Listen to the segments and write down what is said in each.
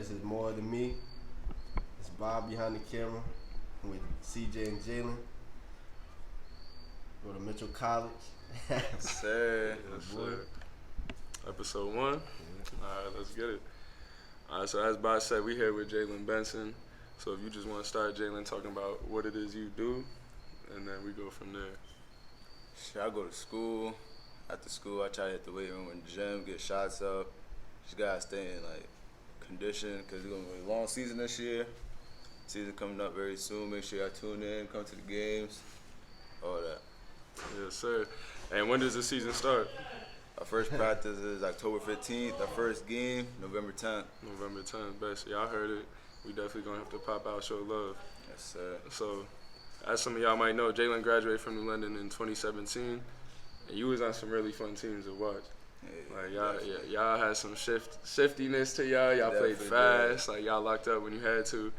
This is More Than Me. It's Bob behind the camera. I'm with CJ and Jalen. Go to Mitchell College. Yes, sir. Yes, sir. Episode 1. All right, let's get it. All right, so as Bob said, we here with Jalen Benson. So if you just want to start, Jalen, talking about what it is you do, and then we go from there. I go to school. After school, I try to hit the weight room in the gym, get shots up. Just gotta stay in condition because it's gonna be a long season this year. Season coming up very soon. Make sure y'all tune in, come to the games, all that. Yes, sir. And when does the season start? Our first practice is October 15th. Our first game, November 10th. November 10th. Best. Y'all heard it. We definitely gonna have to pop out, show love. Yes, sir. So, as some of y'all might know, Jalen graduated from New London in 2017, and you was on some really fun teams to watch. Y'all had some shiftiness to y'all. Y'all played fast. Like y'all locked up when you had to.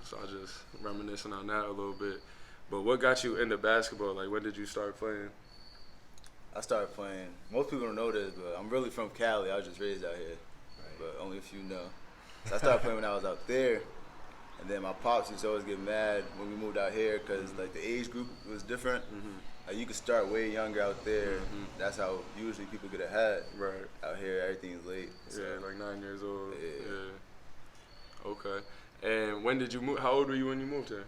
So I just reminiscing on that a little bit. But what got you into basketball? Like when did you start playing? I started playing. Most people don't know this, but I'm really from Cali. I was just raised out here, but only a few know. So I started playing when I was out there, and then my pops used to always get mad when we moved out here because the age group was different. Like you could start way younger out there. That's how usually people get ahead. Right. Out here, everything's late. So. Yeah, like 9 years old. Yeah. Okay. And when did you move? How old were you when you moved here?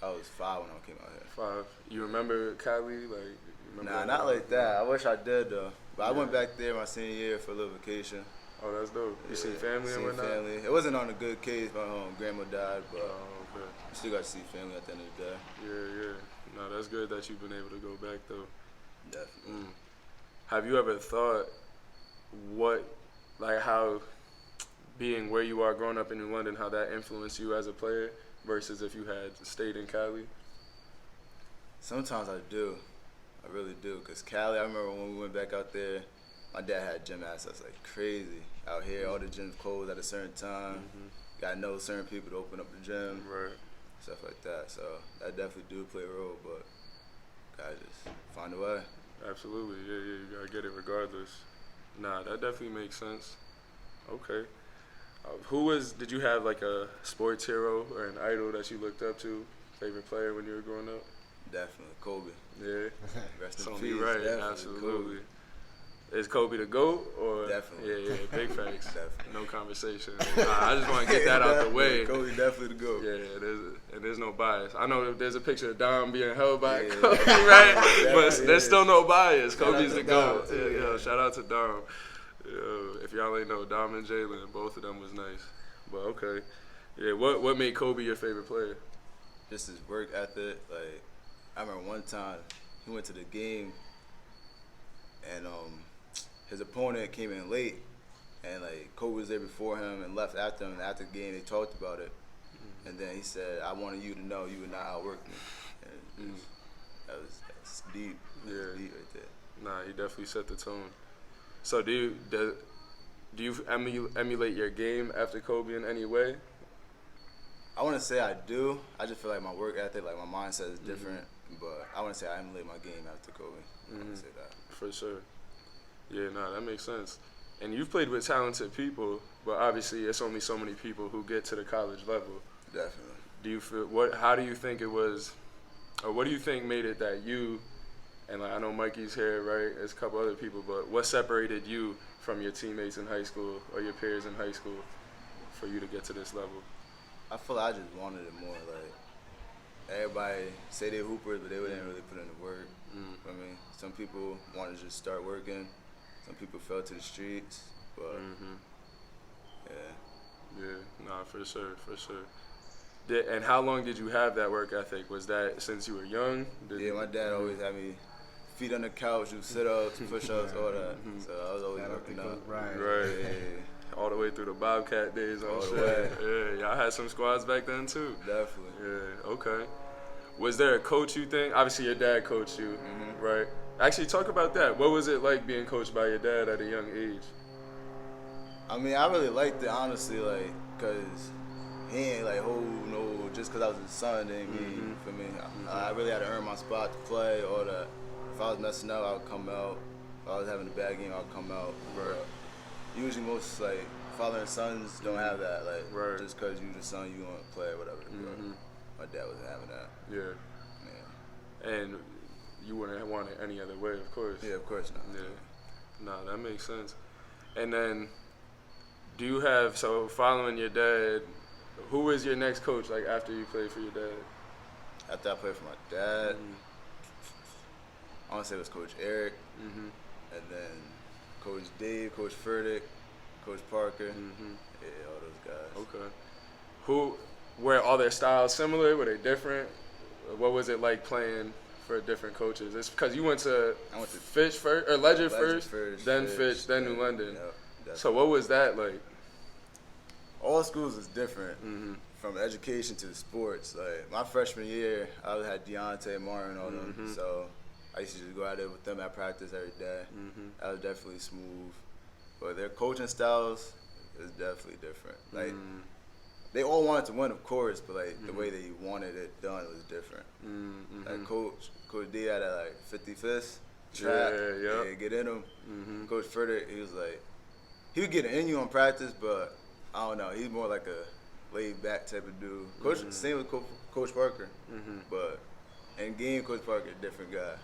I was 5 when I came out here. 5. You remember Cali? Like, nah, not like that. I wish I did though. But I went back there my senior year for a little vacation. Oh, that's dope. You seen family and whatnot? Family. It wasn't on a good case. My grandma died, but okay. I still got to see family at the end of the day. Yeah. No, that's good that you've been able to go back though. Definitely. Have you ever thought how being where you are growing up in New London, how that influenced you as a player versus if you had stayed in Cali? Sometimes I do. I really do. Because Cali, I remember when we went back out there, my dad had gym access like crazy. Out here, all the gyms closed at a certain time. Got to know certain people to open up the gym. Right. Stuff like that. So that definitely do play a role, but gotta just find a way. Absolutely. Yeah, you gotta get it regardless. Nah, that definitely makes sense. Okay. Did you have like a sports hero or an idol that you looked up to? Favorite player when you were growing up? Definitely, Kobe. Yeah. Rest in Something peace. right. Definitely, Absolutely. Kobe. Is Kobe the GOAT or? Definitely. Yeah, big facts. Definitely. No conversation. I just want to get that out the way. Kobe definitely the GOAT. Yeah, there's no bias. I know there's a picture of Dom being held by Kobe, right? But there's still no bias. Kobe's the GOAT. Yeah, shout out to Dom. If y'all ain't know, Dom and Jalen, both of them was nice. But okay. Yeah, what made Kobe your favorite player? Just his work ethic. Like, I remember one time he went to the game and his opponent came in late, and Kobe was there before him and left after him. And after the game, they talked about it, and then he said, "I wanted you to know you would not outwork me." And that's deep. Yeah, that's deep right there. Nah, he definitely set the tone. So do you emulate your game after Kobe in any way? I want to say I do. I just feel like my work ethic, like my mindset is different. But I want to say I emulate my game after Kobe. I want to say that. For sure. Yeah, that makes sense. And you've played with talented people, but obviously it's only so many people who get to the college level. Definitely. Do you feel how do you think it was, or what do you think made it that you, and I know Mikey's here, right? There's a couple other people, but what separated you from your teammates in high school or your peers in high school for you to get to this level? I feel like I just wanted it more. Everybody say they're hoopers, but they didn't really put in the work. I mean, some people want to just start working. Some people fell to the streets, but for sure. And how long did you have that work ethic? Was that since you were young? My dad always had me feet on the couch, do sit-ups, push-ups, all that. So I was always working out. Right. Yeah. All the way through the Bobcat days. All the way. Yeah, y'all had some squads back then too. Definitely. Yeah. Okay. Was there a coach you think? Obviously, your dad coached you, right? Actually, talk about that. What was it like being coached by your dad at a young age? I mean, I really liked it, honestly, because he ain't, just because I was his son didn't mean, for me. I really had to earn my spot to play, or if I was messing up, I would come out. If I was having a bad game, I would come out. Right. usually most like father and sons don't have that. Like Right. just because you the son, you want to play or whatever. My dad wasn't having that. Yeah. And you wouldn't want it any other way, of course. Yeah, of course not. Yeah. No, that makes sense. And then, do you have, so following your dad, who was your next coach, like, after you played for your dad? After I played for my dad, I want to say it was Coach Eric, and then Coach Dave, Coach Furtick, Coach Parker. Yeah, all those guys. Okay. Were all their styles similar? Were they different? What was it like playing for different coaches? It's because you went to Fitch first, or Ledger first, then Fitch, then New London. Yep, so what was that like? All schools is different, from education to the sports. Like my freshman year, I had Deontay, Mario, and all them. So I used to just go out there with them at practice every day. That was definitely smooth. But their coaching styles is definitely different. Like they all wanted to win, of course, but like the way they wanted it done was different. Like Coach D had that like 55th trap, get in him. Coach Furtick, he was like, he would get in you on practice, but I don't know, he's more like a laid back type of dude. Coach, same with Coach Parker, but in game, Coach Parker, different guy.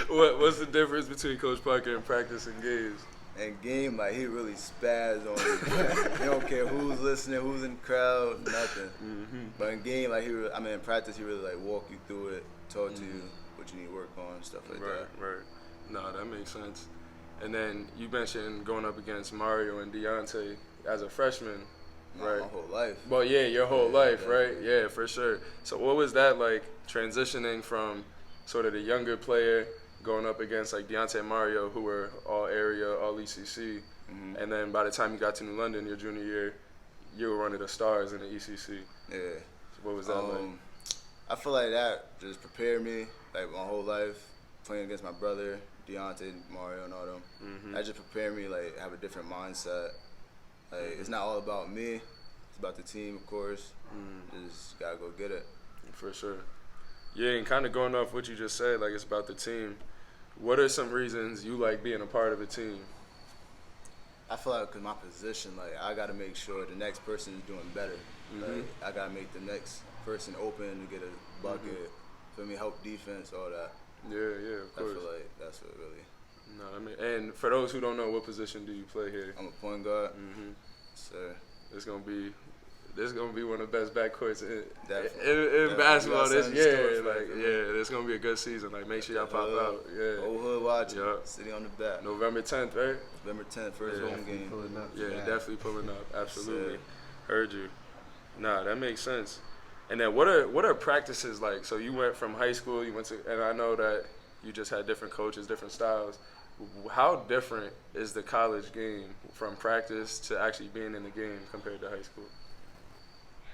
What's the difference between Coach Parker in practice and games? In game, like he really spaz on you. He don't care who's listening, who's in the crowd, nothing. But in game, like in practice, he really like walk you through it, talk to you what you need to work on, stuff like that. Right. No, that makes sense. And then you mentioned going up against Mario and Deontay as a freshman, right? My whole life. Well, yeah, your whole life, definitely. right? Yeah, for sure. So what was that like, transitioning from sort of the younger player going up against like Deontay and Mario, who were all area, all ECC, and then by the time you got to New London your junior year, you were one of the stars in the ECC. Yeah. So what was that like? I feel like that just prepared me, like my whole life, playing against my brother, Deontay, Mario, and all them. That just prepared me, like, have a different mindset. Like, it's not all about me. It's about the team, of course. Just gotta go get it. For sure. Yeah, and kind of going off what you just said, like it's about the team. What are some reasons you like being a part of a team? I feel like because my position, like, I got to make sure the next person is doing better. Like, I got to make the next person open to get a bucket, for me, help defense, all that. Yeah, of course. I feel like that's what really. No, I mean, and for those who don't know, what position do you play here? I'm a point guard. So This gonna be one of the best backcourts in Definitely. basketball this year. Like, it's gonna be a good season. Like, make sure y'all pop out. Yeah. Old hood watching. City on the back. November 10th, right? November 10th, first home game. Pulling up Yeah, definitely pulling up. Absolutely. Yes, Heard you. Nah, that makes sense. And then what are practices like? So you went from high school, and I know that you just had different coaches, different styles. How different is the college game from practice to actually being in the game compared to high school?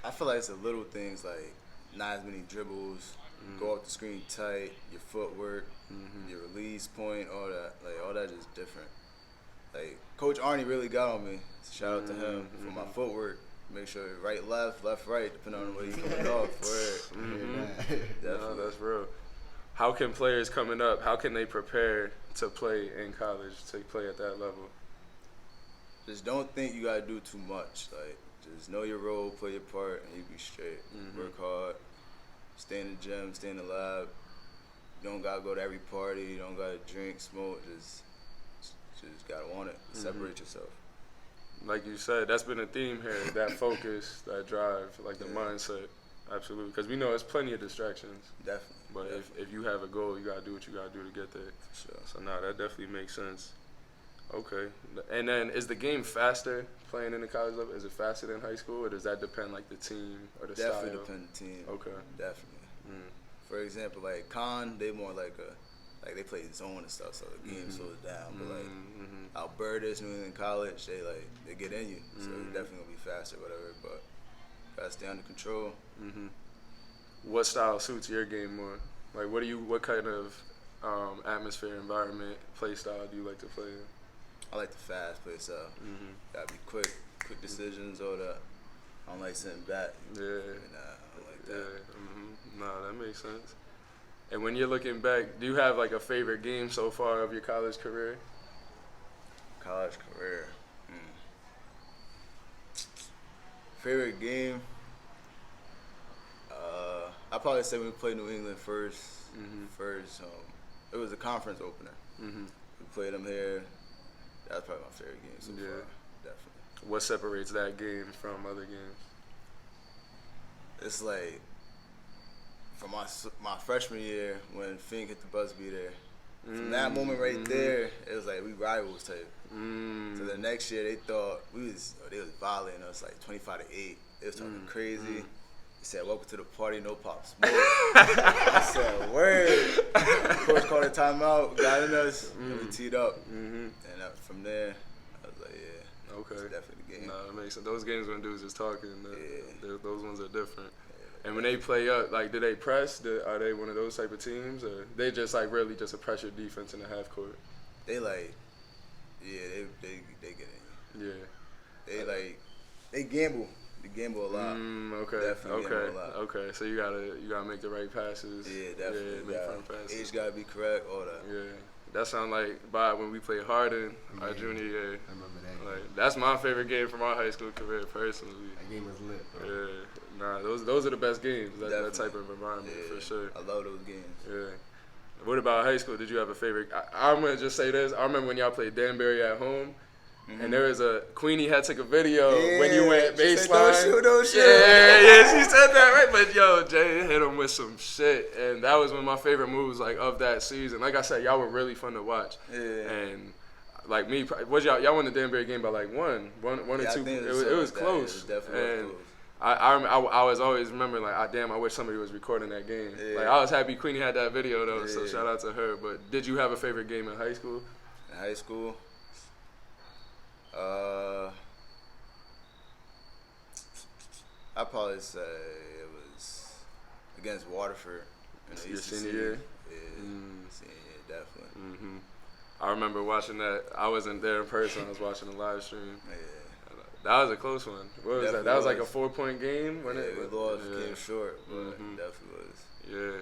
I feel like it's the little things, like not as many dribbles, go off the screen tight, your footwork, your release point, all that. Like, all that is different. Like, Coach Aumni really got on me. Shout out to him for my footwork. Make sure right, left, right, depending on where you're coming off. No, that's real. How can players coming up, how can they prepare to play in college, to play at that level? Just don't think you got to do too much. Like, just know your role, play your part, and you be straight. Work hard, stay in the gym, stay in the lab. You don't got to go to every party. You don't got to drink, smoke. Just got to want it. Separate yourself. Like you said, that's been a theme here, that focus, that drive, like the mindset. Absolutely. Because we know there's plenty of distractions. Definitely. But if you have a goal, you got to do what you got to do to get there. Sure. So, no, that definitely makes sense. Okay. And then is the game faster playing in the college level? Is it faster than high school, or does that depend, like, the team or the Definitely style? depend the team. Okay. Definitely. For example, like, Con, they more like they play zone and stuff, so the game slows down. But, like, Alberta's, New England College, they get in you. So it's definitely going to be faster, whatever. But got to stay under control. What style suits your game more? Like, what kind of atmosphere, environment, play style do you like to play in? I like the fast play style. Gotta be quick decisions, all that. I don't like sitting back. Yeah. Nah, I don't like that. Yeah. Nah, that makes sense. And when you're looking back, do you have like a favorite game so far of your college career? College career. Favorite game? I probably say when we played New England first. It was a conference opener. We played them here. That's probably my favorite game so far. Definitely. What separates that game from other games? It's like from my freshman year when Fink hit the buzz beater. From that moment right there, it was like we rivals type. So the next year they thought they was violating us like 25-8. It was talking crazy. He said, "Welcome to the party, no pop smoke." I said, "Word." Coach called a timeout, got in us, and we teed up. And from there, I was like, "Yeah, okay, it's definitely the game." Nah, that makes sense. Those games when dudes just talking, those ones are different. And when they play up, like, do they press? Are they one of those type of teams, or they just like really just a pressure defense in the half court? They like, they get in. Yeah. They gamble. They gamble a lot. Okay. Definitely gamble a lot. Okay. So you gotta make the right passes. Yeah, definitely. Yeah, make firm passes. Age gotta be correct. All that. Yeah. That sound like Bob when we played Harden our junior year. I remember that. Like that's my favorite game from our high school career personally. That game was lit, bro. Yeah. Nah, those are the best games. That type of environment for sure. I love those games. Yeah. What about high school? Did you have a favorite? I'm gonna just say this. I remember when y'all played Danbury at home. And there was Queenie had took a video when you went baseline. Don't shoot. Yeah, she said that, right? But yo, Jay hit him with some shit, and that was one of my favorite moves like of that season. Like I said, y'all were really fun to watch. Yeah. And like me, y'all won the Danbury game by like one or two. It was close. It was definitely close. I was always remembering like, I wish somebody was recording that game. Yeah. Like I was happy Queenie had that video though, so shout out to her. But did you have a favorite game in high school? In high school. I'd probably say it was against Waterford in Your senior year? Yeah, senior year, definitely. I remember watching that. I wasn't there in person. I was watching the live stream. Yeah. That was a close one. What was that? That was like a 4-point game? We lost, came short, but definitely was. Yeah.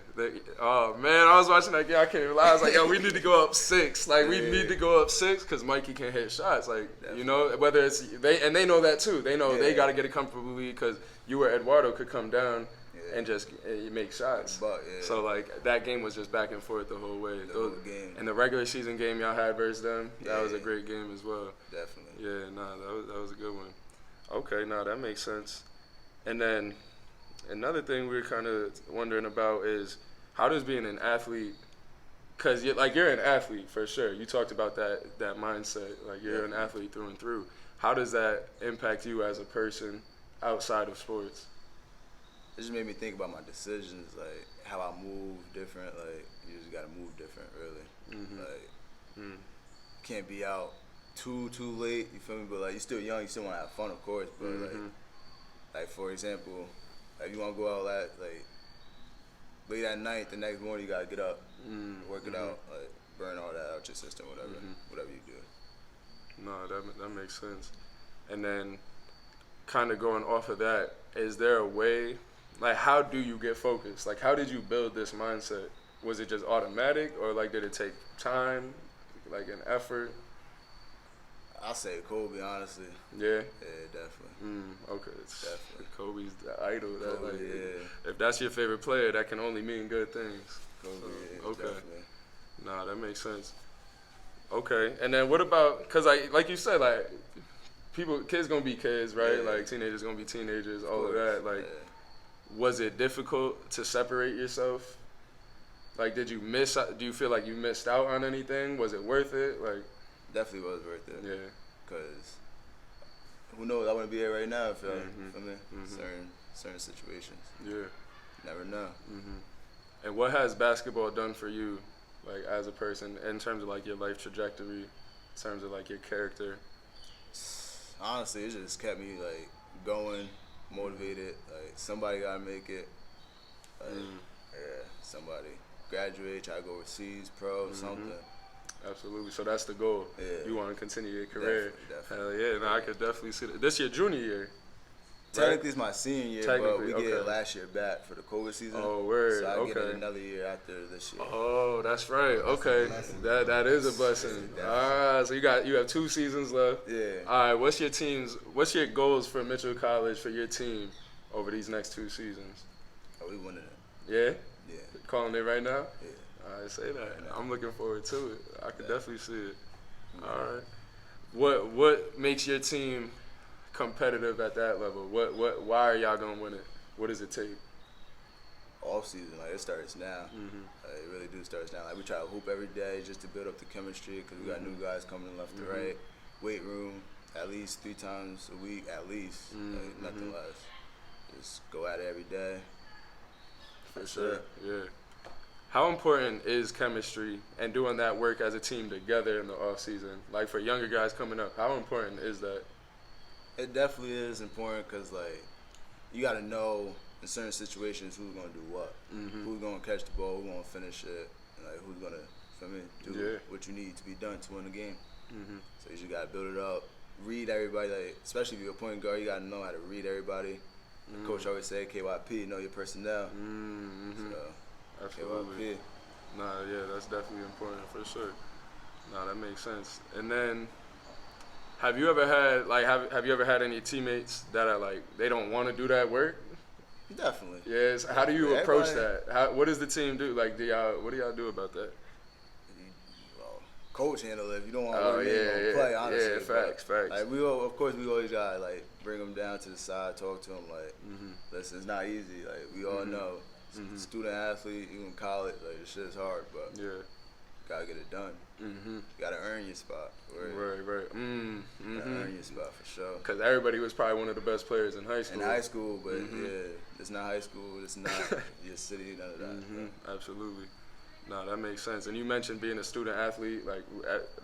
Oh, man, I was watching that game. I can't even lie. I was like, yo, we need to go up 6. Like, we need to go up 6 because Mikey can't hit shots. Like, definitely. You know, whether it's – they know that too. They know they got to get it comfortably because you or Eduardo could come down and just make shots. So, like, that game was just back and forth the whole way. The whole game. And the regular season game y'all had versus them, that was a great game as well. Definitely. Yeah, that was a good one. Okay, that makes sense. And then another thing we were kind of wondering about is how does being an athlete, because you're an athlete for sure. You talked about that mindset, like you're an athlete through and through. How does that impact you as a person outside of sports? It just made me think about my decisions, like how I move different. Like you just gotta move different, really. Like can't be out too late. You feel me? But like you're still young, you still want to have fun, of course. But like for example, like you want to go out like late at night, the next morning you gotta get up, work it out, like burn all that out your system, whatever you do. No, that makes sense. And then, kind of going off of that, is there a way? Like, how do you get focused? Like, how did you build this mindset? Was it just automatic, or like did it take time, like an effort? I'll say Kobe, honestly. Yeah? Yeah, definitely. Okay. Definitely. Kobe's the idol. Kobe, If that's your favorite player, that can only mean good things. Kobe, okay. Definitely. Nah, that makes sense. Okay. And then what about, because like you said, like, kids gonna be kids, right? Yeah. Like, teenagers gonna be teenagers, all of that. Like, was it difficult to separate yourself? Like, do you feel like you missed out on anything? Was it worth it? Like, definitely was worth it. Yeah. Because who knows? I wouldn't be here right now if certain situations. Yeah. Never know. And what has basketball done for you, like as a person, in terms of like your life trajectory, in terms of like your character? Honestly, it just kept me like going, motivated. Like somebody gotta make it. Like, somebody graduate, try to go overseas, pro, something. Absolutely. So that's the goal. Yeah. You want to continue your career. Definitely. Hell yeah. No, I could definitely see that. This your junior year. Technically, it's my senior year, but we get it last year back for the COVID season. Oh, word. So I get it another year after this year. Oh, that's right. Okay, that is a blessing. So you have 2 seasons left. Yeah. All right. What's your goals for Mitchell College for your team over these next 2 seasons? Oh, we winning it. Yeah. Yeah. Calling it right now. Yeah. All right, say that. Right, I'm looking forward to it. I could definitely see it. Yeah. All right. What makes your team competitive at that level? Why are y'all gonna win it? What does it take? Offseason, like it starts now. It really do starts now. Like we try to hoop every day just to build up the chemistry because we got new guys coming in left to right. Weight room at least 3 times a week, at least, like, nothing less. Just go at it every day. For sure. Yeah. How important is chemistry and doing that work as a team together in the off season? Like for younger guys coming up, how important is that? It definitely is important because like you got to know in certain situations who's gonna do what, who's gonna catch the ball, who's gonna finish it, and like who's gonna do what you need to be done to win the game. So you just gotta build it up, read everybody. Like especially if you're a point guard, you gotta know how to read everybody. The coach always say KYP, know your personnel. So absolutely. KYP. Nah, yeah, that's definitely important for sure. Nah, that makes sense. And then, have you ever had any teammates that are like they don't want to do that work? Definitely. Yes. How do you approach that? What does the team do? Like, what do y'all do about that? Well, coach handle it. If you don't want to work, you don't play. Honestly, yeah, facts. Like we always gotta like bring them down to the side, talk to them. Like, listen, it's not easy. Like we all know, student athlete, even college, like this shit is hard, but gotta get it done. You gotta earn your spot. Right. Gotta earn your spot for sure. Because everybody was probably one of the best players in high school. In high school, but it's not high school. It's not your city. None of that. Absolutely. No, that makes sense. And you mentioned being a student athlete. Like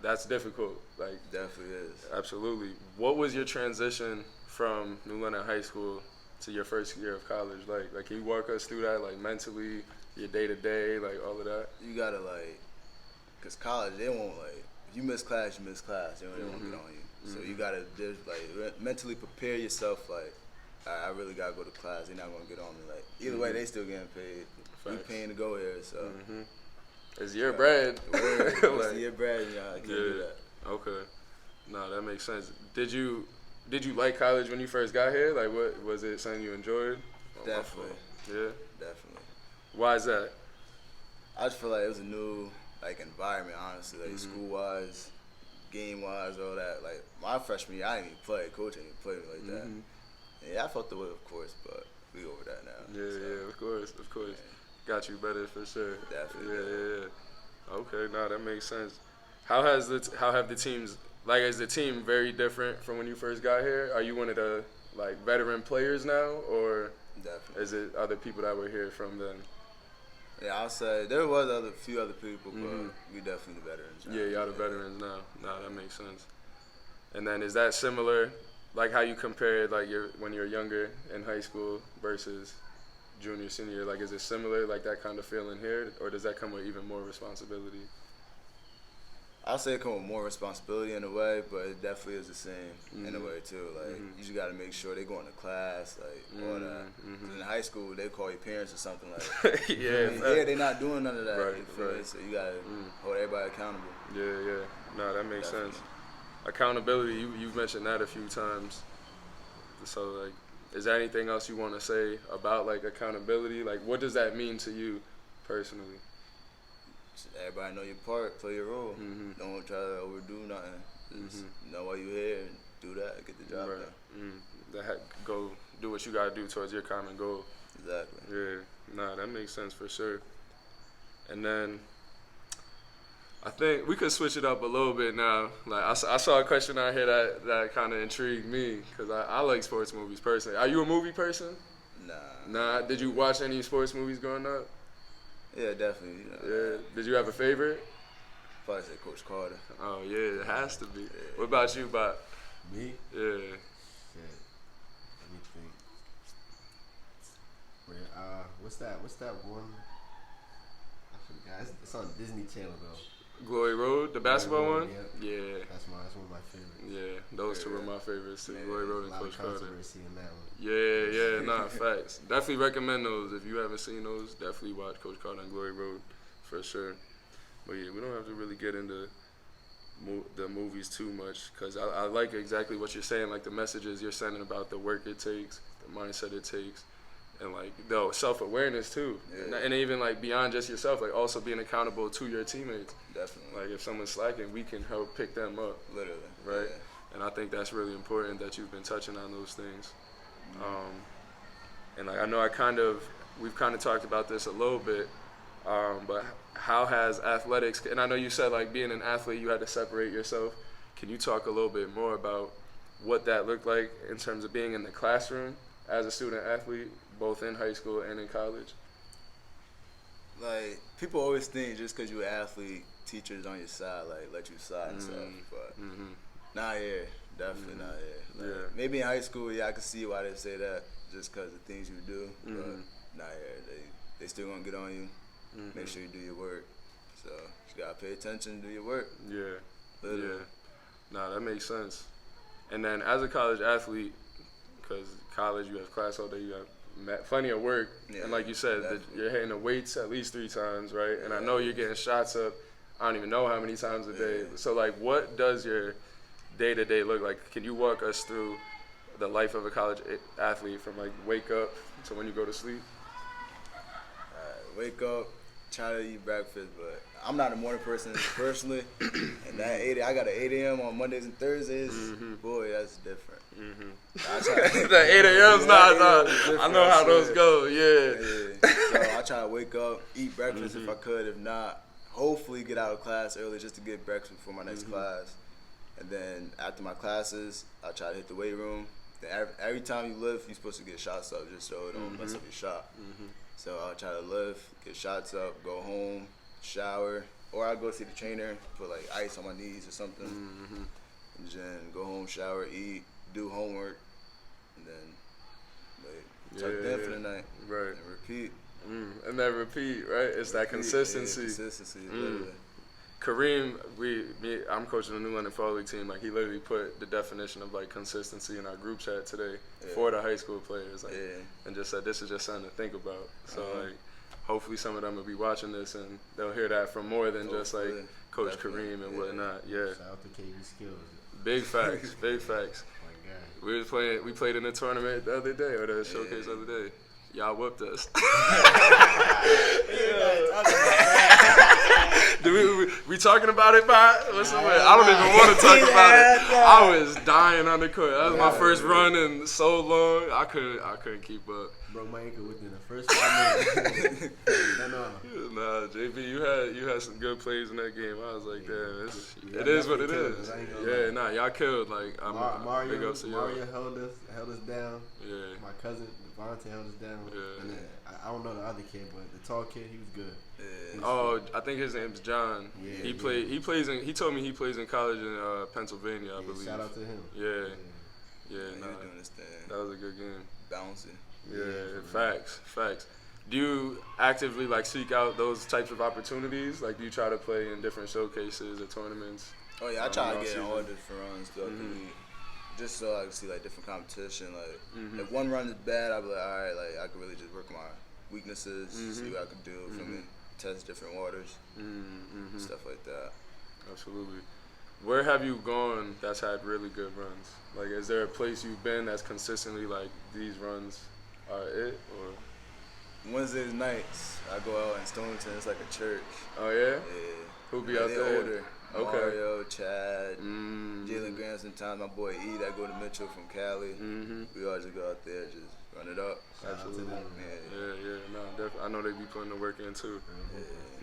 that's difficult. Like definitely is. Absolutely. What was your transition from New London High School to your first year of college? Like can you walk us through that? Like mentally, your day to day, like all of that. You gotta cause college they won't if you miss class, you miss class. They won't get on you. So you gotta mentally prepare yourself. Like I really gotta go to class. They're not gonna get on me. Like either way, they still getting paid. We paying to go here, so it's your bread. It's your bread. I can't do that. Okay. No, that makes sense. Did you like college when you first got here? Like, what was it? Something you enjoyed? Definitely. Yeah. Definitely. Why is that? I just feel like it was a new environment, honestly, school wise, game wise, all that. Like my freshman year, I didn't even play. Coach didn't even play me like that. Yeah, I felt the way, of course, but we over that now. Yeah, of course. Yeah. Got you better for sure. Definitely. Yeah. Okay, no, that makes sense. How have the teams? Like, is the team very different from when you first got here? Are you one of the veteran players now, or is it other people that were here from then? Yeah, I'll say there was a few other people, but we definitely the veterans now. Yeah, y'all the veterans now. No, that makes sense. And then is that similar, like how you compared when you're younger in high school versus junior, senior? Like, is it similar, like that kind of feeling here, or does that come with even more responsibility? I'll say it comes with more responsibility in a way, but it definitely is the same in a way too. Like you just gotta make sure they going to class, all that. In high school, they call your parents or something like. Yeah, they're not doing none of that. Right. So you gotta hold everybody accountable. Yeah. No, that makes sense. Accountability. You've mentioned that a few times. So is there anything else you want to say about accountability? Like, what does that mean to you personally? Everybody know your part, play your role. Don't try to overdo nothing. Just know why you're here and do that, get the job done. Go do what you gotta do towards your common goal. Exactly. Yeah, nah, that makes sense for sure. And then I think we could switch it up a little bit now. Like I saw a question out here that kind of intrigued me because I like sports movies personally. Are you a movie person? Nah. Did you watch any sports movies growing up? Yeah, definitely. Yeah. Did you have a favorite? Probably say Coach Carter. Oh yeah, it has to be. Yeah. What about you, Bob? Me? Yeah. Shit. Let me think. What's that one? I forgot. It's on Disney Channel though. Glory Road, the basketball one. Yeah. Yeah. That's one of my favorites. Yeah, those two were my favorites too. Yeah. Glory Road and A lot Coach of Carter. controversy in that one. Yeah, nah, facts. Definitely recommend those. If you haven't seen those, definitely watch Coach Carter and Glory Road for sure. But yeah, we don't have to really get into the movies too much because I like exactly what you're saying, like the messages you're sending about the work it takes, the mindset it takes, and like the self-awareness too. Yeah. And even like beyond just yourself, like also being accountable to your teammates. Definitely. Like if someone's slacking, we can help pick them up. Literally. Right? Yeah. And I think that's really important that you've been touching on those things. And like I know we've kind of talked about this a little bit, but how has athletics, and I know you said like being an athlete you had to separate yourself. Can you talk a little bit more about what that looked like in terms of being in the classroom as a student athlete, both in high school and in college? Like, people always think just because you're an athlete, teachers on your side, like, let you slide and stuff. But not here. Definitely not here. Like, maybe in high school, yeah, I can see why they say that just because of things you do. But not here. They still going to get on you. Make sure you do your work. So, you got to pay attention and do your work. Yeah. Literally. Yeah. Nah, that makes sense. And then as a college athlete, because college you have class all day, you have plenty of work, and like you said, you're hitting the weights at least 3 times, right? And I know you're getting shots up, I don't even know how many times a day. So like, what does your day-to-day look like? Can you walk us through the life of a college athlete from like wake up to when you go to sleep? Wake up, try to eat breakfast, but I'm not a morning person personally. And that I got an 8 a.m. on Mondays and Thursdays. Boy, that's different. The 8 a.m.'s I know how those go. Yeah. So I try to wake up, eat breakfast if I could. If not, hopefully get out of class early just to get breakfast before my next class. And then after my classes, I try to hit the weight room. Then every time you lift, you're supposed to get shots up just so it don't mess up your shot. So I try to lift, get shots up, go home, shower, or I go see the trainer, put like ice on my knees or something, and then go home, shower, eat, do homework, and then tuck in for the night, right, and repeat. And then repeat, right? It's that consistency. Yeah, consistency, literally. Kareem, I'm coaching the New London Fall League team. Like he literally put the definition of like consistency in our group chat today for the high school players, like, and just said this is just something to think about. So like, hopefully some of them will be watching this and they'll hear that from more than just like Coach Kareem and whatnot. Yeah. Shout out to KB Skills. Big facts. Big facts. Oh my God. We played in a tournament the other day, or the showcase the other day. Y'all whooped us. We talking about it, Bot? I don't even want to talk about it. I was dying on the court. That was my first run in so long. I couldn't keep up. Broke my ankle within the first 5 minutes. Nah, JB, you had some good plays in that game. I was like, damn, it is what it is. Yeah, nah, y'all killed. Like, Mario big ups to y'all. held us down. Yeah. My cousin Devontae held us down. Yeah. And then, I don't know the other kid, but the tall kid, he was good. Oh, I think his name's John. Yeah, he plays in. He told me he plays in college in Pennsylvania, I believe. Shout out to him. Yeah. Nah, doing this thing. that was a good game. Bouncing. Yeah, facts. Do you actively like seek out those types of opportunities? Like, do you try to play in different showcases or tournaments? Oh yeah, I try to get in all different runs throughout the league, just so I can see like different competition. Like, if one run is bad, I'll be like, all right, like I could really just work my weaknesses, see what I can do for me, test different waters, stuff like that. Absolutely. Where have you gone that's had really good runs? Like, is there a place you've been that's consistently like these runs are it? Or Wednesdays nights, I go out in Stonington. It's like a church. oh yeah, Yeah. who be out there? Older. Okay. Mario, Chad, Jalen Benson, sometimes my boy E that go to Mitchell from Cali. We all just go out there, just run it up. Absolutely. Yeah. No, I know they be putting the work in too.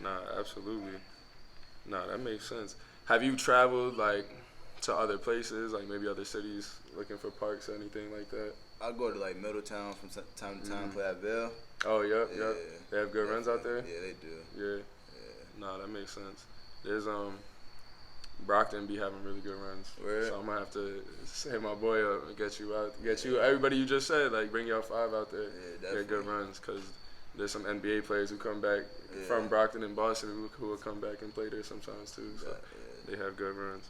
Nah, absolutely. Nah, that makes sense. Have you traveled like to other places, like maybe other cities, looking for parks or anything like that? I go to like Middletown from time to time, play at Vail. Oh, yep. They have good runs out there? Yeah, they do. Yeah. Nah, that makes sense. There's Brockton be having really good runs. Word. So I'm gonna have to hit my boy up and get you everybody you just said, like bring y'all 5 out there. Yeah, get good runs, cause there's some NBA players who come back from Brockton and Boston who will come back and play there sometimes too. So they have good runs.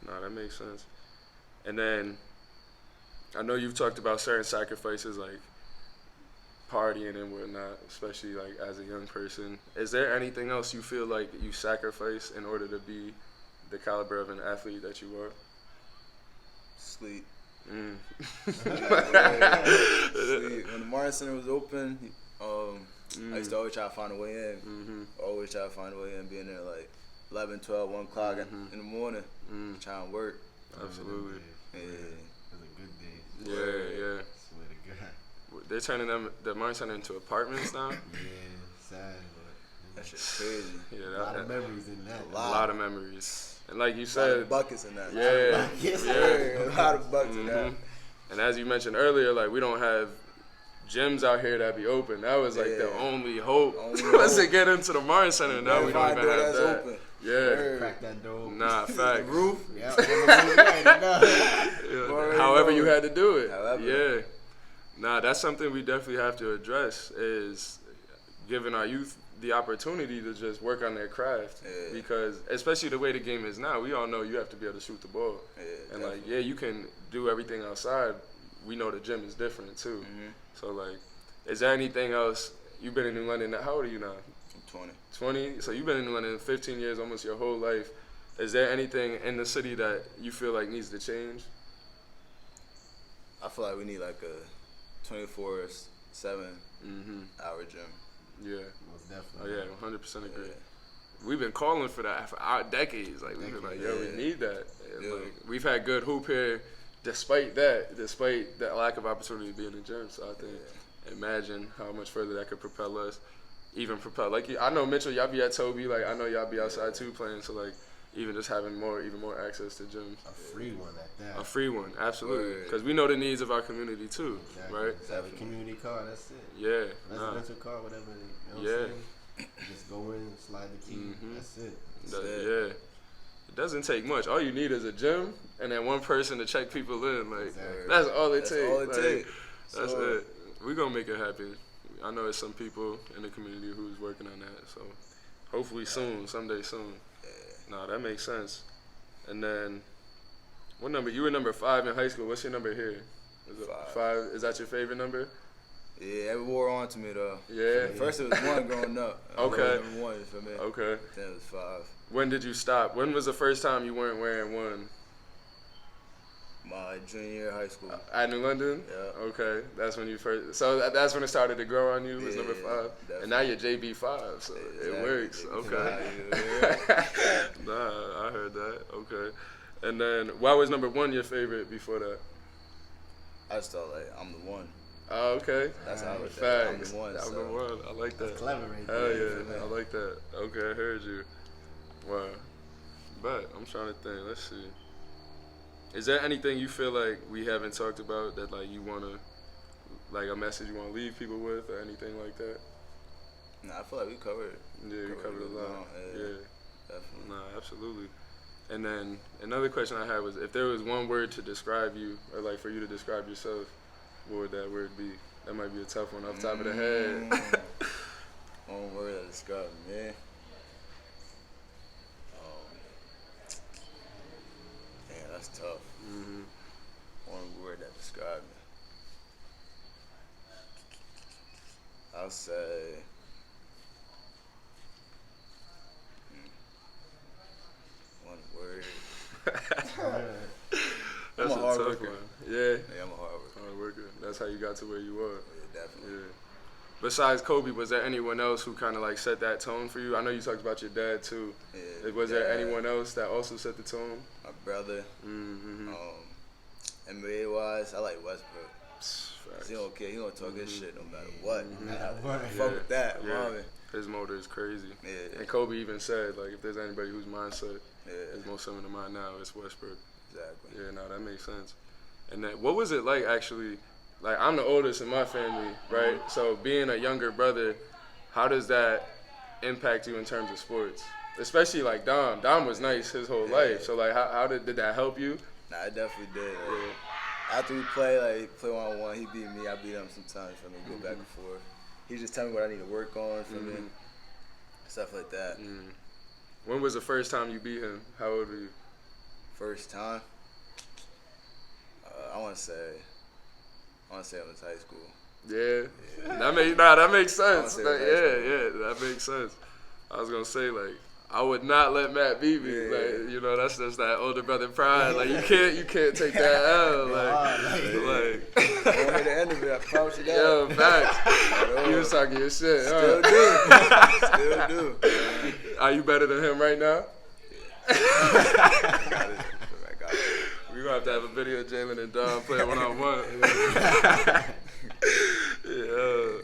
No, that makes sense. And then I know you've talked about certain sacrifices like partying and whatnot, especially like as a young person. Is there anything else you feel like you sacrifice in order to be the caliber of an athlete that you are? Sleep. Sleep. When the Martin Center was open, I used to always try to find a way in. Always try to find a way in, being there like 11, 12, 1 o'clock in the morning, trying to work. Absolutely. Yeah. It was a good day. Yeah. Swear to God. They're turning the Martin Center into apartments now. Yeah, sad, but That shit's crazy. Yeah, a lot of memories in that. A lot of memories. And like you A lot said, of buckets in that. Yeah. A lot of buckets in that. And as you mentioned earlier, like we don't have gyms out here that be open. That was like the only hope was to get into the Martin Center. Now we don't even have that. Open. Yeah. Crack that door. Nah, fact. The roof? Yeah. However you had to do it. However. Yeah. Nah, that's something we definitely have to address, is giving our youth the opportunity to just work on their craft. Yeah. Because especially the way the game is now, we all know you have to be able to shoot the ball. Yeah, and like, you can do everything outside. We know the gym is different too. So like, is there anything else? You've been in New London. How old are you now? I'm 20. 20. So you've been in New London 15 years, almost your whole life. Is there anything in the city that you feel like needs to change? I feel like we need like a 24/7 hour gym. Yeah. Most definitely. Oh yeah, 100% agree. We've been calling for that for decades. Like we've been like, yo, we need that. And like, we've had good hoop here, despite that lack of opportunity to be in the gym. So I think, imagine how much further that could propel us. Even propel, like I know Mitchell, y'all be at Toby. Like I know y'all be outside too playing. So like, even just having even more access to gyms. A free one at that. A free one, absolutely. Because we know the needs of our community too, right? Just have a community card, that's it. Yeah. Residential card, whatever. You know what I'm saying? Just go in, slide the key. That's it. Yeah. It doesn't take much. All you need is a gym and then one person to check people in. Like that's all it takes. That's it. We're gonna make it happen. I know there's some people in the community who's working on that. So hopefully someday soon. No, that makes sense. And then, what number? You were number 5 in high school. What's your number here? Is it 5? Is that your favorite number? Yeah, it wore on to me though. Yeah. First it was 1 growing up. Okay. Number 1 for me. Okay. Then it was 5. When did you stop? When was the first time you weren't wearing 1? My junior year of high school. At New London? Yeah. Okay. That's when you first. So that's when it started to grow on you. Was number 5, definitely. and now you're JB5. So it works. Okay. Nah, I heard that. Okay. And then, why was number 1 your favorite before that? I just thought like I'm the one. Oh, okay. That's how I looked at it. Facts. I'm the one. I'm the one. I like that. That's clever right Hell there. yeah. I like that. Okay, I heard you. Wow. But I'm trying to think. Let's see. Is there anything you feel like we haven't talked about that like you wanna, like a message you wanna leave people with or anything like that? Nah, I feel like we covered it. Yeah, you covered a lot. Yeah. Definitely. Nah, absolutely. And then another question I had was, if there was one word to describe you, or like for you to describe yourself, what would that word be? That might be a tough one off the top of the head. One word that describes me. Man, that's tough. One word that describes me. I'll say. One word. That's I'm a hard tough worker. one. Yeah. Yeah, I'm a hard worker. Hard worker. That's how you got to where you are. Yeah, definitely. Yeah. Besides Kobe, was there anyone else who kind of like set that tone for you? I know you talked about your dad too. Yeah, Was there anyone else that also set the tone? My brother. NBA wise, I like Westbrook. He don't care. He gonna talk his shit no matter what. Fuck with that, mommy. His motor is crazy. Yeah. And Kobe even said, like, if there's anybody whose mindset Yeah. is most similar to mine now, it's Westbrook. Exactly. Yeah, no, that makes sense. And then, what was it like actually? Like, I'm the oldest in my family, right? So being a younger brother, how does that impact you in terms of sports? Especially like Dom. Dom was nice his whole life. So like, how did that help you? Nah, it definitely did. After we play 1-on-1, he beat me, I beat him sometimes for me, go back and forth. he just tell me what I need to work on for me, stuff like that. When was the first time you beat him? How old were you? First time? I want to say I was in high school. Yeah. That makes sense. That makes sense. I was gonna say, like, I would not let Matt beat me. Yeah. Like, you know, that's just that older brother pride. Like, you can't take that L. Like, I don't hear the end of it. I promise you that. Yo, facts. You was talking your shit. Still do. Are you better than him right now? I got it. We're gonna have to have a video of Jalen and Don playing one-on-one. Yeah.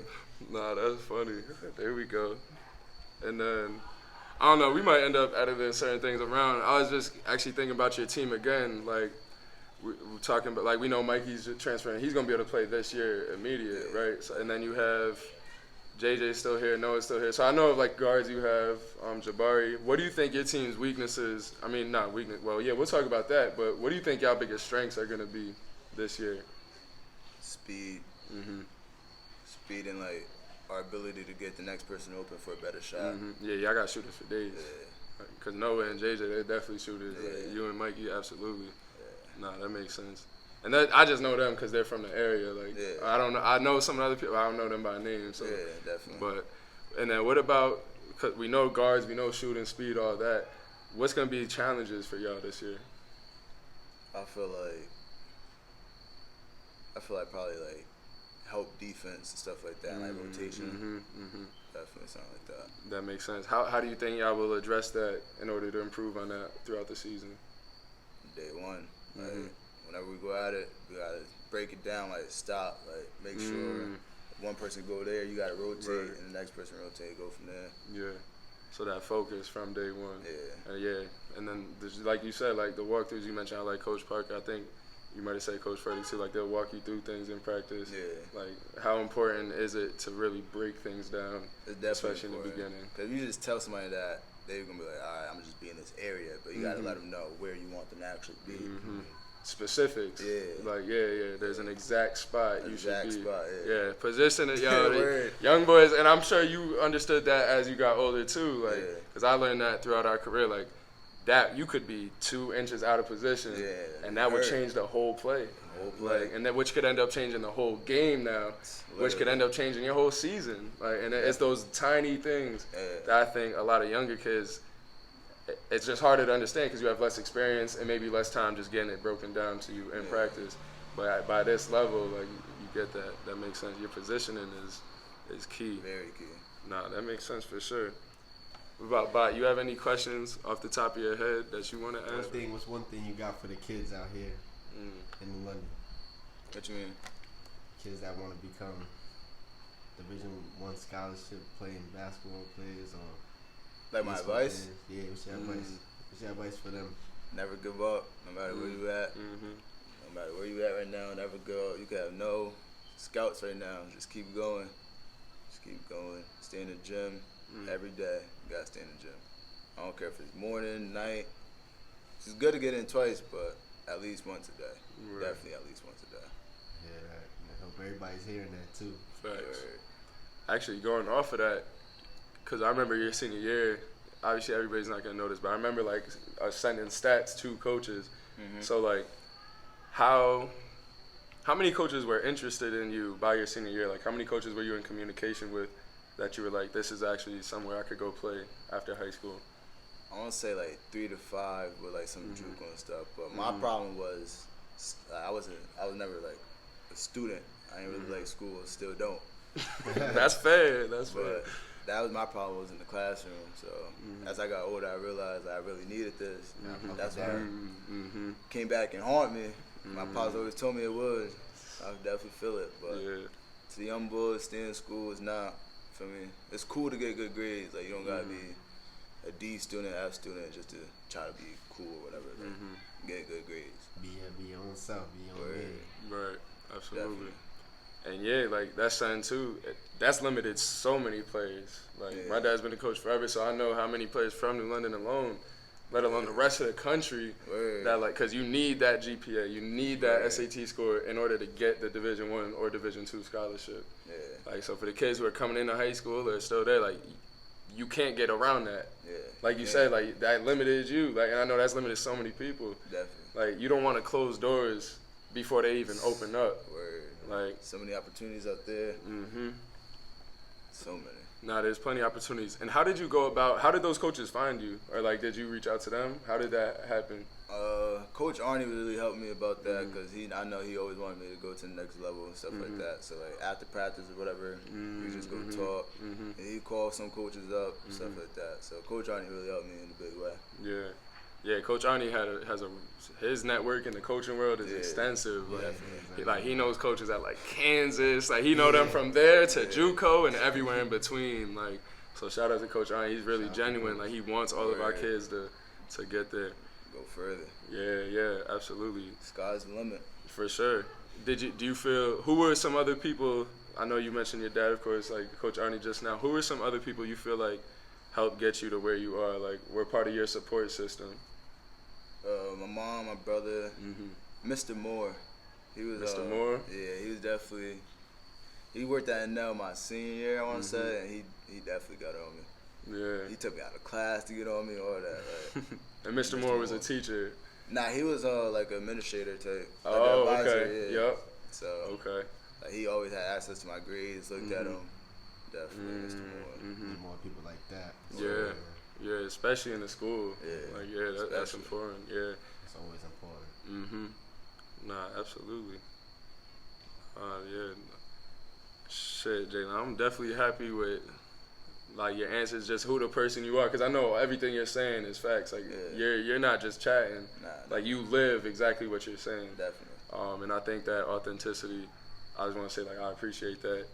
Nah, that's funny. There we go. And then, I don't know, we might end up editing certain things around. I was just actually thinking about your team again. Like, we're talking about, like, we know Mikey's transferring. He's going to be able to play this year immediate, right? So, and then you have JJ still here, Noah's still here. So I know, like, guards you have, Jabari. What do you think your team's weaknesses, I mean, not weakness, well, yeah, we'll talk about that, but what do you think y'all biggest strengths are going to be this year? Speed. Speed and, like, our ability to get the next person open for a better shot. Yeah, y'all got shooters for days. Because Noah and JJ, they're definitely shooters. Yeah. Like, you and Mikey, absolutely. Yeah. Nah, that makes sense. And that, I just know them because they're from the area. Like, I don't know. I know some other people. I don't know them by name. So. Yeah, definitely. But, and then what about? Because we know guards, we know shooting, speed, all that. What's gonna be challenges for y'all this year? I feel like probably like help defense and stuff like that, like rotation. Definitely something like that. That makes sense. How do you think y'all will address that in order to improve on that throughout the season? Day one, like whenever we go at it, we gotta break it down. Like stop, like make sure one person go there, you gotta rotate, and the next person rotate, go from there. Yeah. So that focus from day one. Yeah. And then like you said, like the walkthroughs you mentioned, I like Coach Parker. I think you might have said Coach Freddie too. Like they'll walk you through things in practice. Yeah. Like how important is it to really break things down, especially in the beginning? Because you just tell somebody that, they're gonna be like, all right, I'm just be in this area, but you gotta let them know where you want them to actually be. Specifics. Yeah. Like there's an exact spot you should be. Yeah. Position it, young boys, and I'm sure you understood that as you got older too. Like, because I learned that throughout our career. Like, that you could be 2 inches out of position, and that would change the whole play. Like, and then which could end up changing the whole game now, which could end up changing your whole season. Like, and it's those tiny things that I think a lot of younger kids, it's just harder to understand because you have less experience and maybe less time just getting it broken down to you in practice. But by this level, like you get that. That makes sense. Your positioning is key. Very key. Nah, that makes sense for sure. About Bot, you have any questions off the top of your head that you want to ask? What's one thing you got for the kids out here in London? What you mean? Kids that want to become Division I scholarship playing basketball players or like my advice? Yeah, what's your advice? What's your advice for them? Never give up, no matter where you at. No matter where you at right now, never go. You can have no scouts right now. Just keep going. Just keep going. Stay in the gym every day. You gotta stay in the gym. I don't care if it's morning, night. It's good to get in twice, but at least once a day. Definitely at least once a day. Yeah, I hope everybody's hearing that too. Facts. Actually, going off of that, because I remember your senior year, obviously everybody's not going to know this, but I remember like sending stats to coaches. So like how many coaches were interested in you by your senior year? Like how many coaches were you in communication with that you were like, this is actually somewhere I could go play after high school? I want to say like 3 to 5 with like some JUCO and stuff. But my problem was I was never like a student. I didn't really like school. Still don't. That's fair. That's fair. But that was my problem, was in the classroom. So as I got older, I realized I really needed this. That's why it came back and haunt me. My pops always told me it would. I definitely feel it. But to the young boys, staying in school is not for me. It's cool to get good grades. Like you don't gotta be a D student, F student, just to try to be cool or whatever. Like, get good grades. Be your own self. Be your own man. Right. Absolutely. Definitely. And like that's something too. That's limited so many players. Like my dad's been a coach forever, so I know how many players from New London alone let alone the rest of the country. That like, cause you need that GPA, you need that SAT score in order to get the Division I or Division II scholarship. Yeah. Like, so for the kids who are coming into high school or still there, like, you can't get around that. Yeah. Like you said, like that limited you. Like, and I know that's limited so many people. Definitely. Like, you don't want to close doors before they even open up. Like, so many opportunities out there. So many. Nah, there's plenty of opportunities. And how did you go about, how did those coaches find you? Or, like, did you reach out to them? How did that happen? Coach Aumni really helped me about that because I know he always wanted me to go to the next level and stuff like that. So, like, after practice or whatever, we just go talk. And he called some coaches up, stuff like that. So, Coach Aumni really helped me in a big way. Yeah. Yeah, Coach Aumni his network in the coaching world is extensive. Like, he knows coaches at like Kansas, like he know them from there to JUCO and everywhere in between. Like, so shout out to Coach Aumni. He's really genuine. Like, he wants all of our kids to get there. Go further. Yeah, absolutely. Sky's the limit. For sure. Do you feel, who were some other people? I know you mentioned your dad, of course, like Coach Aumni just now. Who were some other people you feel like helped get you to where you are? Like, were part of your support system? My mom, my brother, Mr. Moore. He was Mr. Moore? Yeah, he was definitely. He worked at NL my senior year, I want to say, and he definitely got on me. Yeah. He took me out of class to get on me, all that. Like. And Mr. Moore was a teacher. Nah, he was like an administrator type. Like an advisor, okay. Yeah. Yep. So. Okay. Like, he always had access to my grades. Looked at them. Definitely, Mr. Moore. Need more people like that. Yeah, especially in the school. Yeah. Like, that's important. Yeah. It's always important. Nah, absolutely. Yeah. Shit, Jalen, I'm definitely happy with like your answers, just who the person you are, because I know everything you're saying is facts. Like, you're not just chatting. Like, you live exactly what you're saying. Definitely. And I think that authenticity, I just want to say, like, I appreciate that.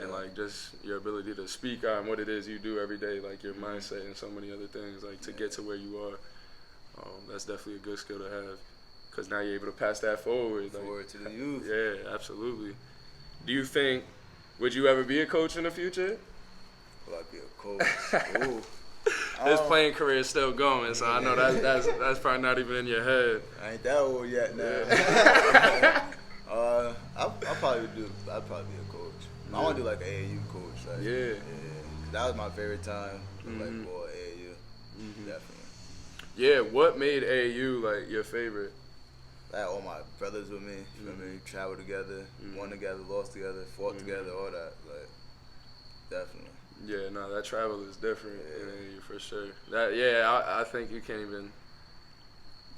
And, like, just your ability to speak on what it is you do every day, like your mindset and so many other things, like, to get to where you are. That's definitely a good skill to have, because now you're able to pass that forward. Forward to the youth. Yeah, absolutely. Do you think, would you ever be a coach in the future? Will I be a coach? Ooh. His playing career is still going, so I know that's probably not even in your head. I ain't that old yet now. I'll probably be a coach. I want to do like an AAU coach. Like, yeah. That was my favorite time. Like, boy, AAU. Definitely. Yeah, what made AAU like your favorite? I had all my brothers with me. You feel me? Traveled together, won together, lost together, fought together, all that. Like, definitely. Yeah, no, that travel is different in AAU for sure. I think you can't even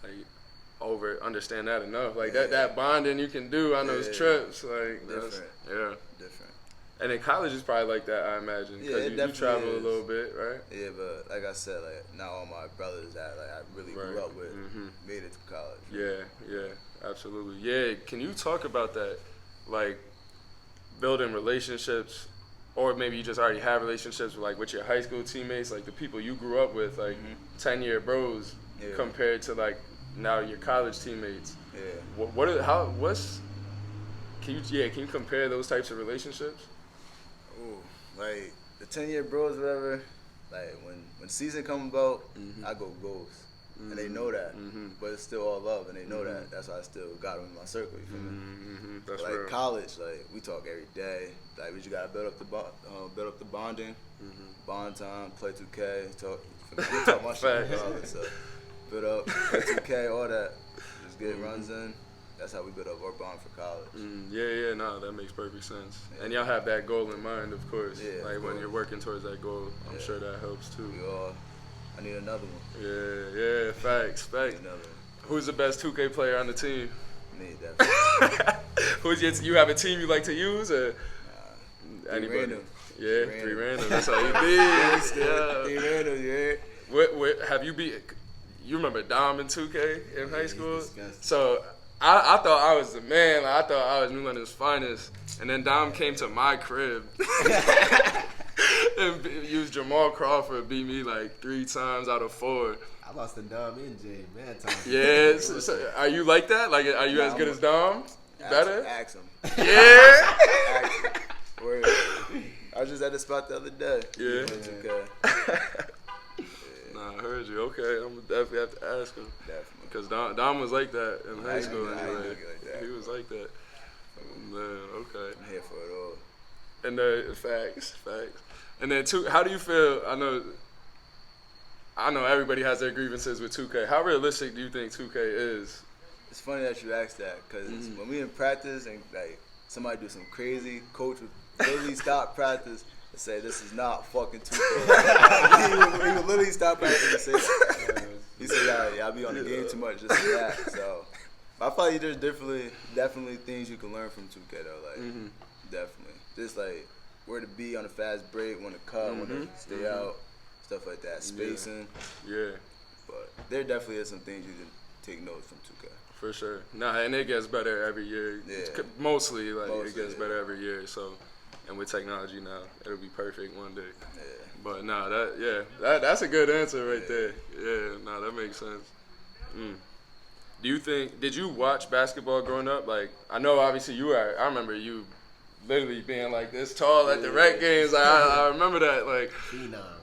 like understand that enough. Like that bonding you can do on those trips, like different. Different. And in college it's probably like that, I imagine, because you travel a little bit, right? Yeah, but like I said, like not all my brothers that like I really grew up with made it to college. Yeah, absolutely. Yeah, can you talk about that, like building relationships, or maybe you just already have relationships with your high school teammates, like the people you grew up with, like 10-year bros, compared to like now your college teammates. Yeah. Can you compare those types of relationships? Ooh, like the 10-year bros, whatever. Like when season come about, I go ghost, and they know that. But it's still all love, and they know that. That's why I still got them in my circle. You feel me? That's like real. College, like we talk every day. Like we just gotta build up the bonding, bond time, play 2K, talk. We talk my shit about it, so build up, play 2K, all that. Just get runs in. That's how we build up our bond for college. No, that makes perfect sense. Yeah. And y'all have that goal in mind, of course. Yeah, like when you're working towards that goal, I'm sure that helps too. I need another one. Yeah, facts. Who's the best 2K player on the team? Me, definitely. You have a team you like to use, or anybody? Random. Yeah, three random. That's how you be. Three random, yeah. What have you be? You remember Dom in 2K in high school? So I thought I was the man. Like, I thought I was New London's finest. And then Dom came to my crib and used Jamal Crawford, beat me like 3 times out of 4. I lost to Dom and Jay, man. Time. Yeah. So are you like that? Like, are you as good as Dom? Better? Ask him. Yeah. Ask him. Word. I was just at the spot the other day. Yeah. Okay. Nah, Nah, I heard you. Okay, I'm gonna definitely have to ask him. Definitely. Because Dom was like that in high school. I Anyway. like that. He was like that. Man, okay. I'm here for it all. And facts. And then how do you feel? I know everybody has their grievances with 2K. How realistic do you think 2K is? It's funny that you asked that because when we in practice and like somebody do some crazy, coach would literally stop practice and say, "This is not fucking 2K." he would literally stop practice and say, "He said, yeah, I'll be on the game too much, just for that." So I feel like there's definitely things you can learn from 2K though. Like definitely, just like where to be on a fast break, when to cut, when to stay out, stuff like that, spacing. Yeah. But there definitely is some things you can take notes from 2K. For sure. Nah, and it gets better every year. Yeah. Mostly, it gets better every year. So, and with technology now, it'll be perfect one day. Yeah. But nah, that's a good answer right there. Yeah, nah, that makes sense. Do you think? Did you watch basketball growing up? Like, I know obviously you were. I remember you literally being like this tall at the rec games. Like, I remember that. Like,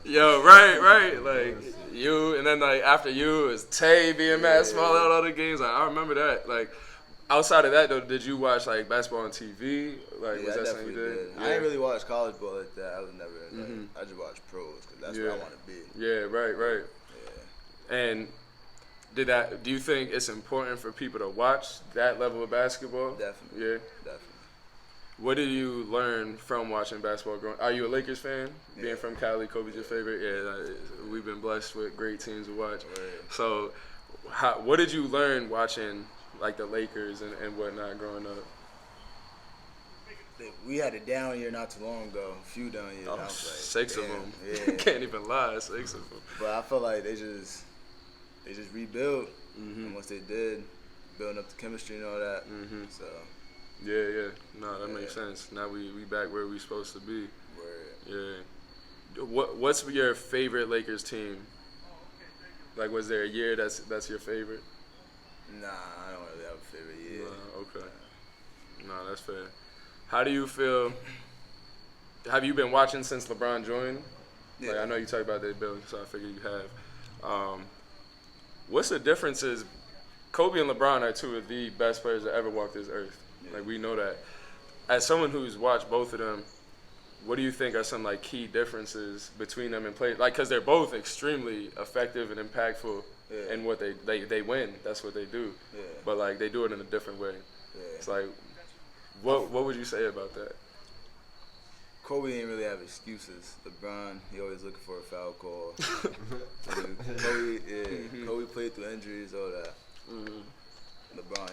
yo, right. Like you, and then like after you, it was Tay being mad small at all the games. Like, I remember that. Like, outside of that though, did you watch like basketball on TV? Like, was that something you did? I didn't really watch college ball like that. I was never. I just watched pros because that's where I want to be. Yeah, right. Yeah. And do you think it's important for people to watch that level of basketball? Definitely. Yeah. Definitely. What did you learn from watching basketball growing? Are you a Lakers fan? Being from Cali, Kobe's your favorite? Yeah, we've been blessed with great teams to watch. Right. So, what did you learn watching like the Lakers and whatnot growing up? We had a down year not too long ago. A few down years. Oh, I was like, 6 of them. Yeah. Can't even lie, 6 of them. But I feel like they just rebuilt, and once they did, building up the chemistry and all that. So. Yeah. No, that makes sense. Now we back where we supposed to be. Word. Yeah. What's your favorite Lakers team? Like, was there a year that's your favorite? Nah, I don't really have a favorite year. Nah, okay. Nah, that's fair. How do you feel? Have you been watching since LeBron joined? Yeah. Like, I know you talked about that, Bill, so I figured you have. What's the differences? Kobe and LeBron are two of the best players that ever walked this earth. Yeah. Like, we know that. As someone who's watched both of them, what do you think are some like key differences between them and play? Like, because they're both extremely effective and impactful in what they win. That's what they do. Yeah. But like they do it in a different way. Yeah. It's like, what would you say about that? Kobe didn't really have excuses. LeBron, he always looking for a foul call. Kobe played through injuries, all that. LeBron,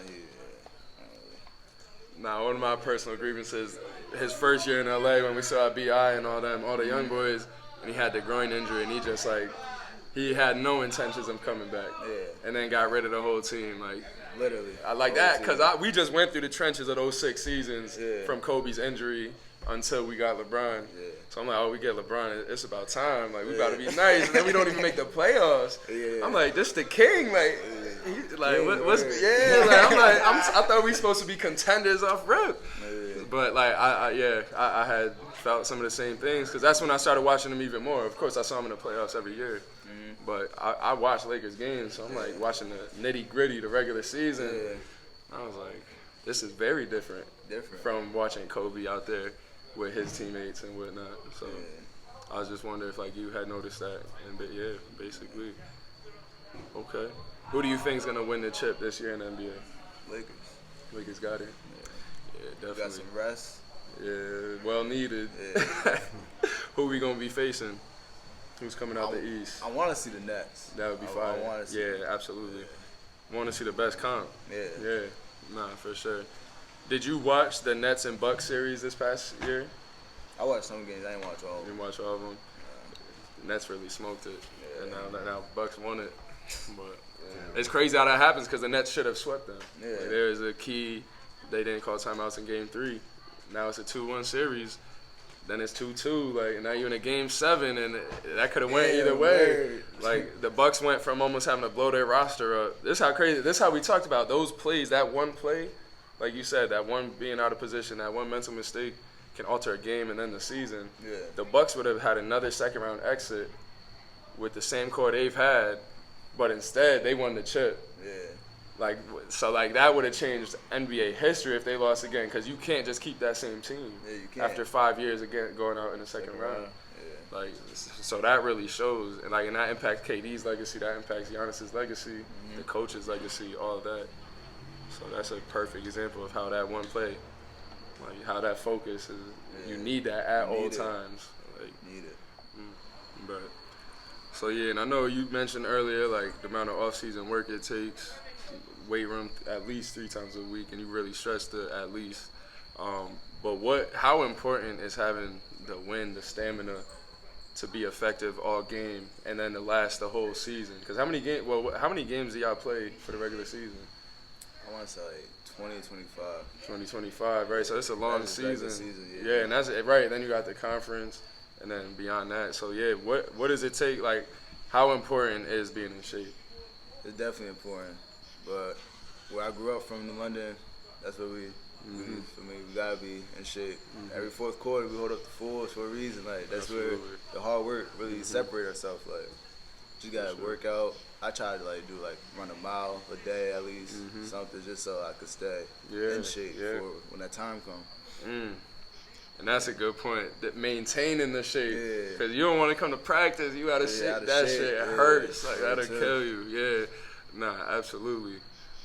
Nah, one of my personal grievances, his first year in LA when we saw BI and all the young boys, and he had the groin injury, and he just like, he had no intentions of coming back. Yeah. And then got rid of the whole team. Like, literally. I like that because we just went through the trenches of those 6 seasons from Kobe's injury until we got LeBron. Yeah. So I'm like, oh, we get LeBron. It's about time. Like, we about to be nice. And then we don't even make the playoffs. Yeah. I'm like, this the king. Like, I thought we supposed to be contenders off rip. Yeah. But like, I had felt some of the same things because that's when I started watching them even more. Of course, I saw them in the playoffs every year. But I watched Lakers games, so I'm like watching the nitty gritty, the regular season. Yeah. I was like, this is very different from watching Kobe out there with his teammates and whatnot. So I was just wondering if like you had noticed that. And yeah, basically. Okay. Who do you think is gonna win the chip this year in the NBA? Lakers got it. Yeah, definitely. Got some rest. Yeah, well needed. Yeah. Who we gonna be facing? Who's coming out the East? I want to see the Nets. That would be fire. I want to see. Yeah, absolutely. Want to see the best comp. Yeah. Nah, for sure. Did you watch the Nets and Bucks series this past year? I watched some games. I didn't watch all of them. You didn't watch all of them? The Nets really smoked it. Yeah. And now Bucks won it. But it's crazy how that happens because the Nets should have swept them. Yeah. Like, there's a key. They didn't call timeouts in Game 3. Now it's a 2-1 series. Then it's 2-2. Like, now you're in a Game 7, and that could have went either way. Like, the Bucks went from almost having to blow their roster up. This is how crazy. This is how we talked about those plays. That one play, like you said, that one being out of position, that one mental mistake can alter a game and then the season. Yeah. The Bucks would have had another second-round exit with the same core they've had, but instead they won the chip. Yeah. Like, so like that would have changed NBA history if they lost again, because you can't just keep that same team you can't. after 5 years again going out in the second round. Yeah. Like, so that really shows, and like, and that impacts KD's legacy, that impacts Giannis's legacy, the coach's legacy, all of that. So that's a perfect example of how that one play, like how that focus is. You need that at all times. Like, need it. But so yeah, and I know you mentioned earlier like the amount of off-season work it takes, weight room at least 3 times a week, and you really stressed the at least. But how important is having the wind, the stamina, to be effective all game, and then to last the whole season? Because how many games do y'all play for the regular season? I want to say like 25. 25, right? So it's a long season. Yeah, and that's it, right. Then you got the conference, and then beyond that. So yeah, what does it take? Like, how important is being in shape? It's definitely important, but where I grew up from in London, that's what we gotta be in shape. Every fourth quarter we hold up the fulls for a reason. Like, that's where the hard work really separate ourselves. Like, you gotta work out. I try to like do like run a mile a day at least, something, just so I could stay in shape for when that time comes. And that's a good point. That maintaining the shape, because you don't want to come to practice. You gotta shake that shit. It hurts. Like, that'll kill you. Yeah, nah, absolutely.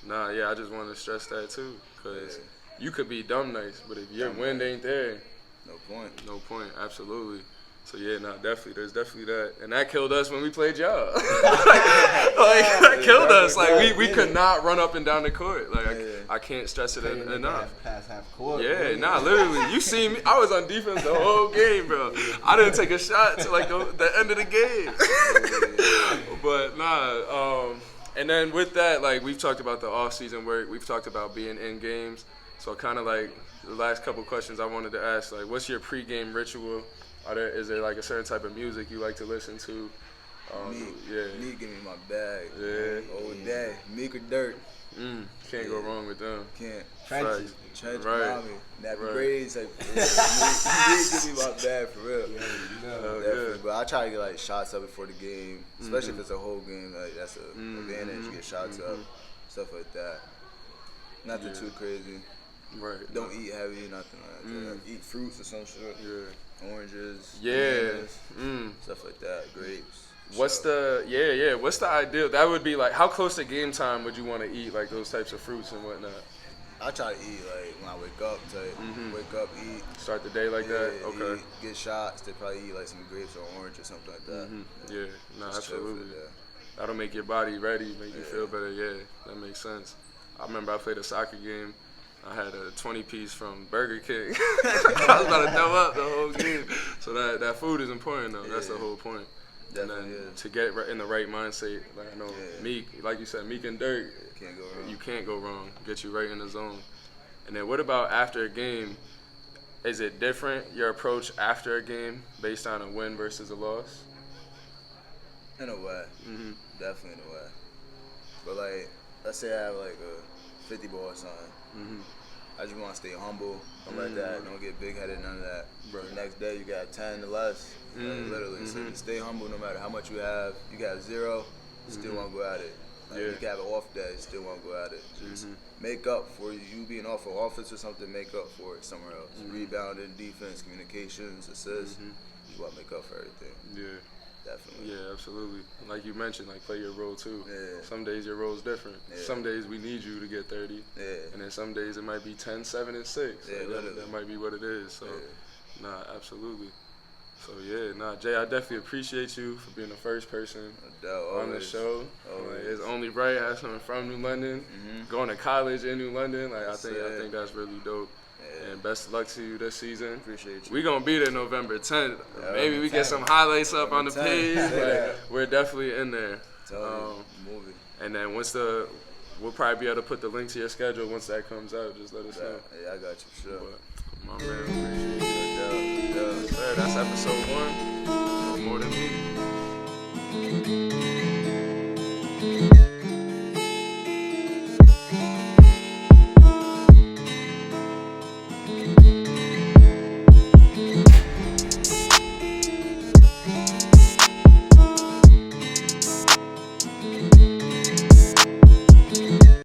Nah, yeah. I just want to stress that too, because you could be dumb nice, but if your wind ain't there, no point. No point. Absolutely. So yeah, nah, definitely. There's definitely that, and that killed us when we played y'all. like that killed us. Like we could not run up and down the court. Like I can't stress it enough. Past half court. Yeah, nah, literally. You see me? I was on defense the whole game, bro. I didn't take a shot till like the end of the game. But nah. And then with that, like, we've talked about the off-season work. We've talked about being in games. So kind of like the last couple questions I wanted to ask, like, what's your pregame ritual? Is there like a certain type of music you like to listen to? Meek give me my bag. Yeah. All day. Meek or Dirt. Can't go wrong with them. Can't. Trenches. Right. Nappy braids. Like, Meek give me my bag for real. Definitely. But I try to get like shots up before the game, especially if it's a whole game. Like, that's an advantage. You get shots up, stuff like that. Nothing too crazy. Right. Don't eat heavy, nothing like that. Eat fruits or some shit. Yeah. Oranges, bananas, stuff like that, grapes. What's the ideal? That would be like, how close to game time would you want to eat like those types of fruits and whatnot? I try to eat like when I wake up, wake up, eat. Start the day like that? Okay. Eat, get shots, they probably eat like some grapes or orange or something like that. Yeah, no, absolutely. That'll make your body ready, make you feel better. Yeah, that makes sense. I remember I played a soccer game. I had a 20-piece from Burger King. I was about to throw up the whole game. So that food is important, though. That's the whole point. Definitely, and then to get in the right mindset, like I know Meek, like you said, Meek and Dirt, can't go wrong. You can't go wrong. Get you right in the zone. And then what about after a game? Is it different, your approach after a game, based on a win versus a loss? In a way. Definitely in a way. But like, let's say I have like a 50 ball or something. I just want to stay humble. Don't let that. Don't get big-headed. None of that. Right. The next day you got 10 or less. Literally. So just stay humble no matter how much you have. You got 0, you still want to go at it. Like, you can have an off day, you still want to go at it. Just make up for you being off of offense or something. Make up for it somewhere else. Rebounding, defense, communications, assists. You want to make up for everything. Yeah. Definitely. Yeah, absolutely. Like you mentioned, like, play your role too. Yeah. Some days your role's different. Yeah. Some days we need you to get 30. Yeah. And then some days it might be 10, 7, and 6. Yeah, like that might be what it is. So, nah, absolutely. So, yeah, nah, Jay, I definitely appreciate you for being the first person on the show. Like, it's only right to have someone from New London, going to college in New London. Like, I think that's really dope. And best of luck to you this season. Appreciate you. We're going to be there November 10th. Maybe we get some highlights up on the page. We're definitely in there. Movie. And then we'll probably be able to put the link to your schedule once that comes out. Just let us know. Yeah, I got you for sure. But, my man, appreciate you. That's episode 1. No more than me.